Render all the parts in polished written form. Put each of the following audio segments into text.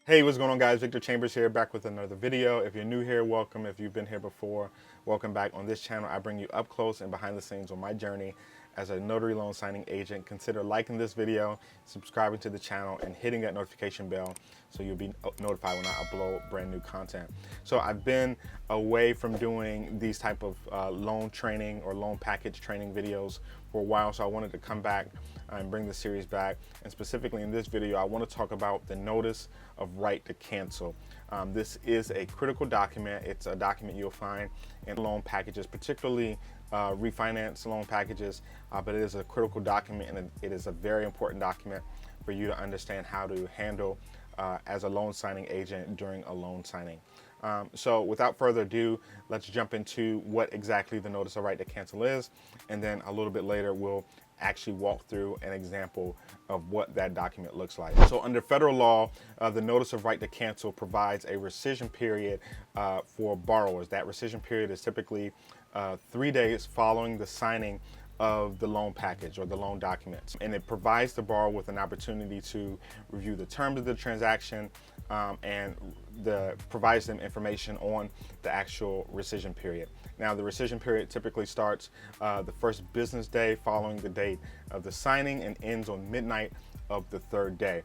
Hey, what's going on, guys? Victor Chambers here, back with another video. If you're new here, welcome. If you've been here before, welcome back. On this channel, I bring you up close and behind the scenes on my journey as a notary loan signing agent. Consider liking this video, subscribing to the channel, and hitting that notification bell so you'll be notified when I upload brand new content. So I've been away from doing these type of loan training or loan package training videos for a while, so I wanted to come back and bring the series back. And specifically in this video, I want to talk about the notice of right to cancel. This is a critical document. It's a document you'll find in loan packages, particularly refinance loan packages, but it is a critical document, and it is a very important document for you to understand how to handle as a loan signing agent during a loan signing. So without further ado, let's jump into what exactly the notice of right to cancel is, and then a little bit later we'll actually walk through an example of what that document looks like. So under federal law, the notice of right to cancel provides a rescission period for borrowers. That rescission period is typically 3 days following the signing of the loan package or the loan documents. And it provides the borrower with an opportunity to review the terms of the transaction and provides them information on the actual rescission period. Now, the rescission period typically starts the first business day following the date of the signing and ends on midnight of the third day.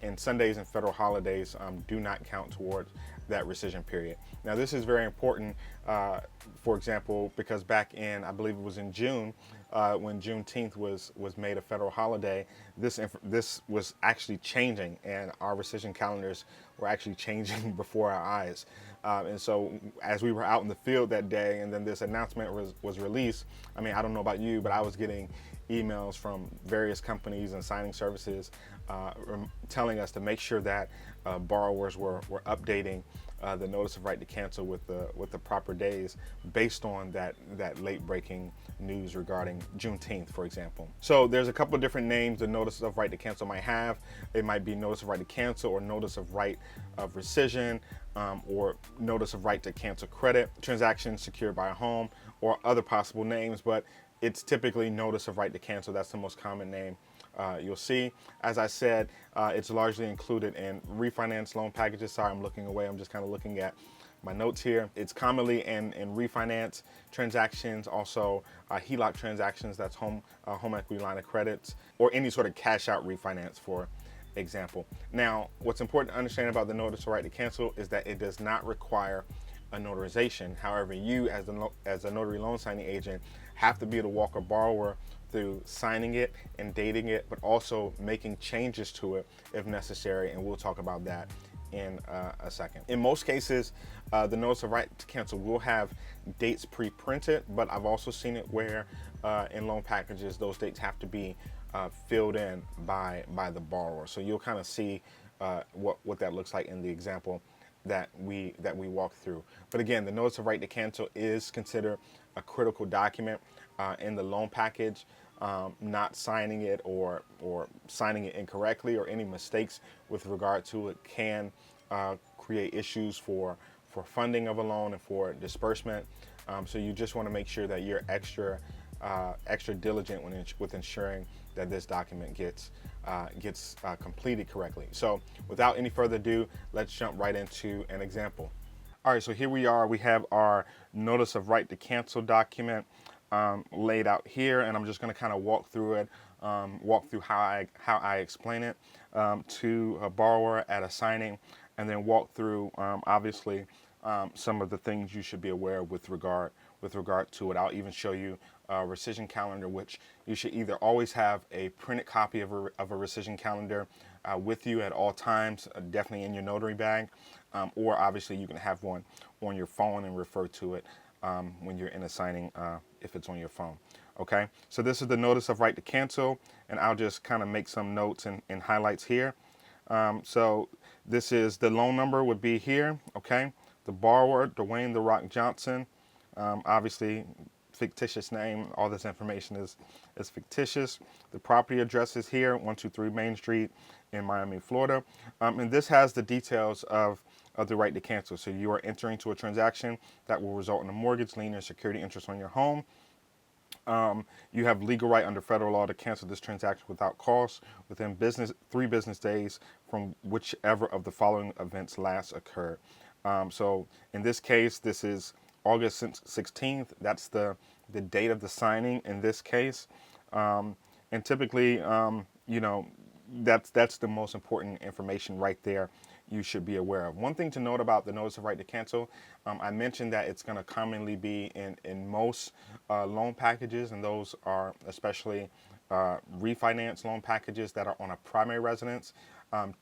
And Sundays and federal holidays do not count towards that rescission period. Now, this is very important, for example, because back in, I believe it was in June, when Juneteenth was made a federal holiday, this was actually changing, and our rescission calendars were actually changing before our eyes. And so as we were out in the field that day, and then this announcement was released, I mean, I don't know about you, but I was getting emails from various companies and signing services telling us to make sure that borrowers were updating the notice of right to cancel with the proper days based on that late breaking news regarding Juneteenth, for example. So there's a couple of different names the notice of right to cancel might have. It might be notice of right to cancel, or notice of right of rescission, or notice of right to cancel credit, transaction secured by a home, or other possible names, but it's typically notice of right to cancel. That's the most common name you'll see. As I said, it's largely included in refinance loan packages. Sorry, I'm looking away. I'm just kind of looking at my notes here. It's commonly in refinance transactions, also HELOC transactions, that's home equity line of credits, or any sort of cash out refinance, for example. Now, what's important to understand about the notice of right to cancel is that it does not require a notarization. However, you as a notary loan signing agent have to be able to walk a borrower through signing it and dating it, but also making changes to it if necessary, and we'll talk about that in a second. In most cases, the notice of right to cancel will have dates pre-printed, but I've also seen it where in loan packages those dates have to be filled in by the borrower. So you'll kind of see what that looks like in the example that we walk through. But again, the notice of right to cancel is considered a critical document in the loan package. Not signing it or signing it incorrectly, or any mistakes with regard to it, can create issues for funding of a loan and for disbursement. So you just want to make sure that you're extra diligent with ensuring that this document gets completed correctly. So without any further ado, let's jump right into an example. All right, so here we are. We have our notice of right to cancel document laid out here, and I'm just going to kind of walk through it, walk through how I explain it to a borrower at a signing, and then walk through obviously some of the things you should be aware of with regard to it. I'll even show you a rescission calendar, which you should either always have a printed copy of a rescission calendar with you at all times, definitely in your notary bag, or obviously you can have one on your phone and refer to it when you're in a signing if it's on your phone. Okay, so this is the notice of right to cancel, and I'll just kind of make some notes and highlights here. So this is the loan number would be here. Okay, the borrower, Dwayne "The Rock" Johnson, obviously fictitious name. All this information is fictitious. The property address is here, 123 Main Street in Miami, Florida. And this has the details of the right to cancel. So you are entering into a transaction that will result in a mortgage, lien, or security interest on your home. You have legal right under federal law to cancel this transaction without cost within 3 business days from whichever of the following events last occurred. So in this case, this is August 16th. That's the date of the signing in this case. And typically, that's the most important information right there you should be aware of. One thing to note about the notice of right to cancel, I mentioned that it's going to commonly be in most loan packages, and those are especially refinance loan packages that are on a primary residence.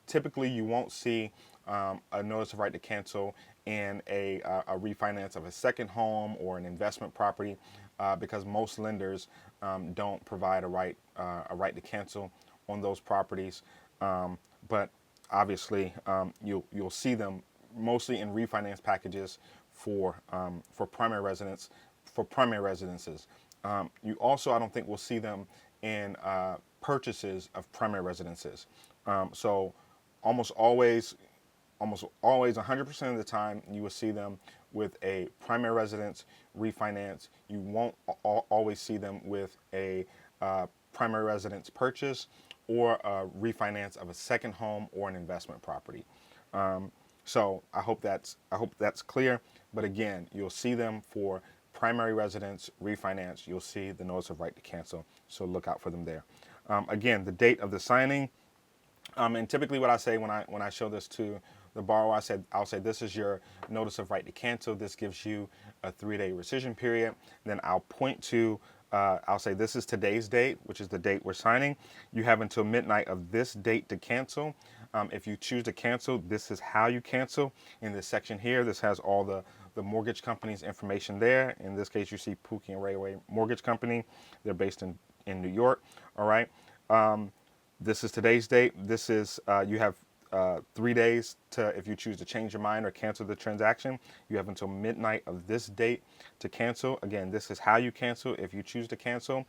Typically, you won't see a notice of right to cancel in a refinance of a second home or an investment property because most lenders don't provide a right to cancel on those properties. But obviously, you'll see them mostly in refinance packages for primary residences. You also, I don't think, will see them in purchases of primary residences. So almost always, 100% of the time, you will see them with a primary residence refinance. You won't always see them with a primary residence purchase or a refinance of a second home or an investment property. So I hope that's clear. But again, you'll see them for primary residence refinance. You'll see the notice of right to cancel. So look out for them there. Again, the date of the signing. And typically, what I say when I show this to the borrower, I'll say this is your notice of right to cancel. This gives you a 3-day rescission period. Then I'll point to I'll say this is today's date, which is the date we're signing. You have until midnight of this date to cancel. If you choose to cancel, this is how you cancel. In this section here, this has all the mortgage company's information there. In this case, you see Pookie and Railway Mortgage Company. They're based in New York. All right. This is today's date. This is, you have 3 days to, if you choose to change your mind or cancel the transaction, you have until midnight of this date to cancel. Again, this is how you cancel if you choose to cancel.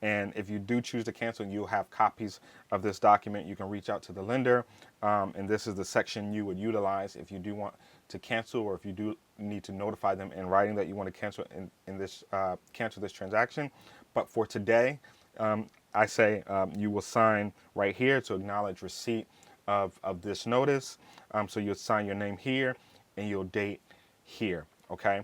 And if you do choose to cancel, you'll have copies of this document. You can reach out to the lender. And this is the section you would utilize if you do want to cancel, or if you do need to notify them in writing that you want to cancel cancel this transaction. But for today, I say you will sign right here to acknowledge receipt of this notice. So you'll sign your name here and you'll date here, okay?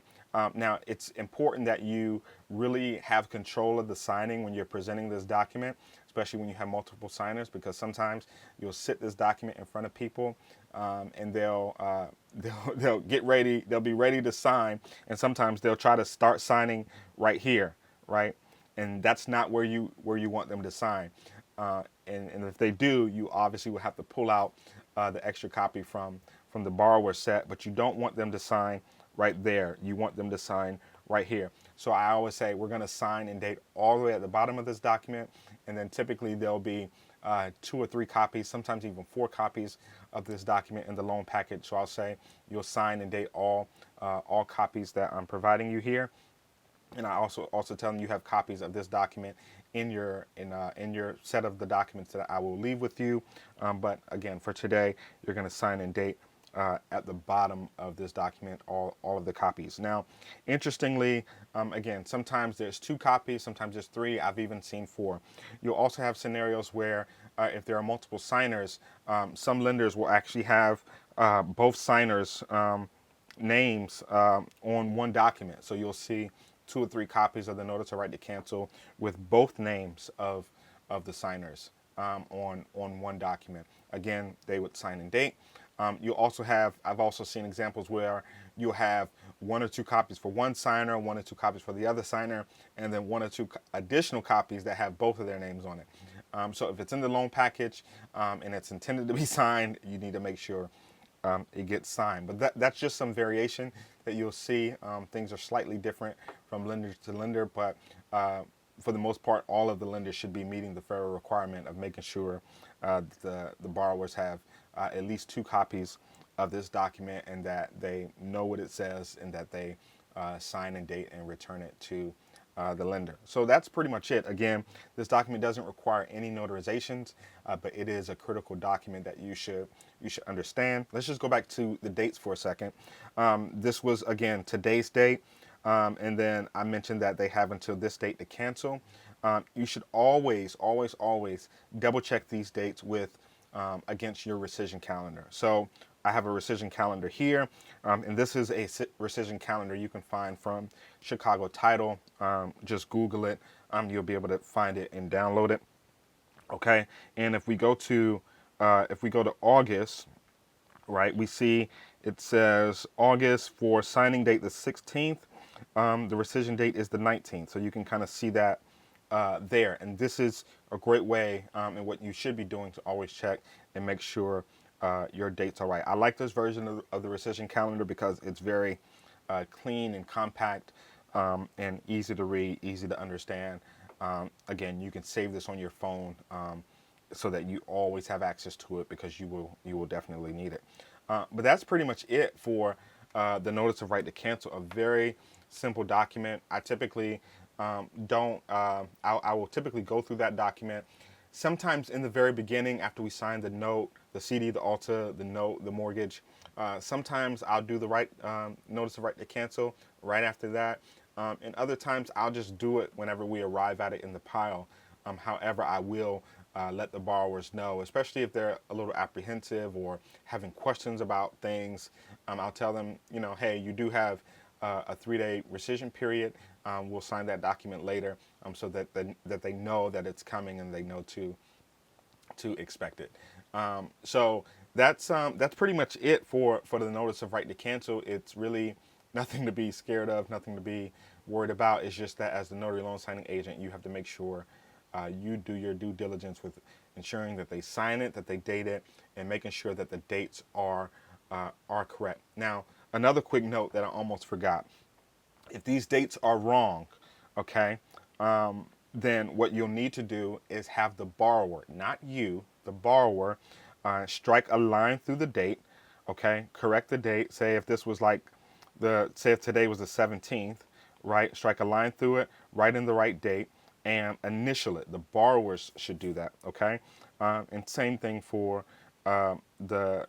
Now, it's important that you really have control of the signing when you're presenting this document, especially when you have multiple signers, because sometimes you'll sit this document in front of people and they'll get ready, they'll be ready to sign, and sometimes they'll try to start signing right here, right? And that's not where you want them to sign. And if they do, you obviously will have to pull out the extra copy from the borrower set, but you don't want them to sign right there. You want them to sign right here. So I always say we're going to sign and date all the way at the bottom of this document, and then typically there'll be 2 or 3 copies, sometimes even 4 copies of this document in the loan package. So I'll say you'll sign and date all copies that I'm providing you here. And I also tell them you have copies of this document in your set of the documents that I will leave with you. But again, for today, you're going to sign and date at the bottom of this document all of the copies. Now, interestingly, again, sometimes there's 2 copies, sometimes there's 3. I've even seen 4. You'll also have scenarios where if there are multiple signers, some lenders will actually have both signers' names on one document. So you'll see 2 or 3 copies of the notice of right to cancel with both names of the signers on one document. Again, they would sign and date. You also have, I've also seen examples where you'll have 1 or 2 copies for one signer, 1 or 2 copies for the other signer, and then 1 or 2 additional copies that have both of their names on it. So if it's in the loan package and it's intended to be signed, you need to make sure it gets signed. But that's just some variation that you'll see. Things are slightly different from lender to lender, but for the most part, all of the lenders should be meeting the federal requirement of making sure the borrowers have at least 2 copies of this document, and that they know what it says, and that they sign and date and return it to the lender. So that's pretty much it. Again, this document doesn't require any notarizations, but it is a critical document that you should understand. Let's just go back to the dates for a second. This was, again, today's date. And then I mentioned that they have until this date to cancel. You should always, always, always double check these dates with against your rescission calendar. So I have a rescission calendar here, and this is a rescission calendar you can find from Chicago Title. Just Google it. You'll be able to find it and download it. Okay, and if we go to August, right, we see it says August for signing date the 16th. The rescission date is the 19th, so you can kind of see that there. And this is a great way, and what you should be doing to always check and make sure your dates are right. I like this version of the rescission calendar because it's very clean and compact, and easy to read, easy to understand. Again, you can save this on your phone so that you always have access to it, because you will definitely need it. But that's pretty much it for the notice of right to cancel. A very simple document. I typically I will typically go through that document. Sometimes in the very beginning, after we sign the note, the CD, the ALTA, the note, the mortgage, sometimes I'll do the notice of right to cancel right after that. And other times I'll just do it whenever we arrive at it in the pile. However, I will let the borrowers know, especially if they're a little apprehensive or having questions about things. I'll tell them, hey, you do have a 3-day rescission period. We'll sign that document later, so that they know that it's coming and they know to expect it. So that's pretty much it for the notice of right to cancel. It's really nothing to be scared of, nothing to be worried about. It's just that as the notary loan signing agent, you have to make sure you do your due diligence with ensuring that they sign it, that they date it, and making sure that the dates are correct. Now, another quick note that I almost forgot. If these dates are wrong, okay, then what you'll need to do is have the borrower, not you, the borrower, strike a line through the date, okay, correct the date. Say if this was say if today was the 17th, right, strike a line through it, write in the right date, and initial it. The borrowers should do that, okay? And same thing for the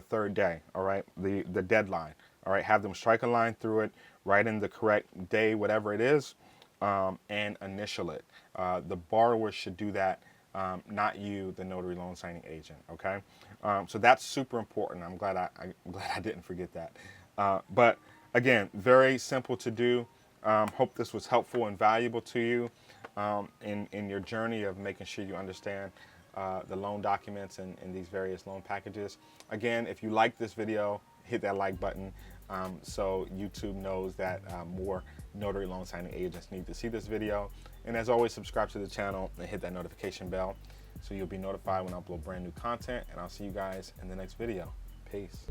third day, all right, the deadline, all right, have them strike a line through it, write in the correct day, whatever it is, and initial it. The borrower should do that, not you, the notary loan signing agent, okay? So that's super important. I'm glad I didn't forget that. But again, very simple to do. Hope this was helpful and valuable to you in your journey of making sure you understand the loan documents and these various loan packages. Again, if you like this video, hit that like button so YouTube knows that more notary loan signing agents need to see this video. And as always, subscribe to the channel and hit that notification bell so you'll be notified when I upload brand new content. And I'll see you guys in the next video. Peace.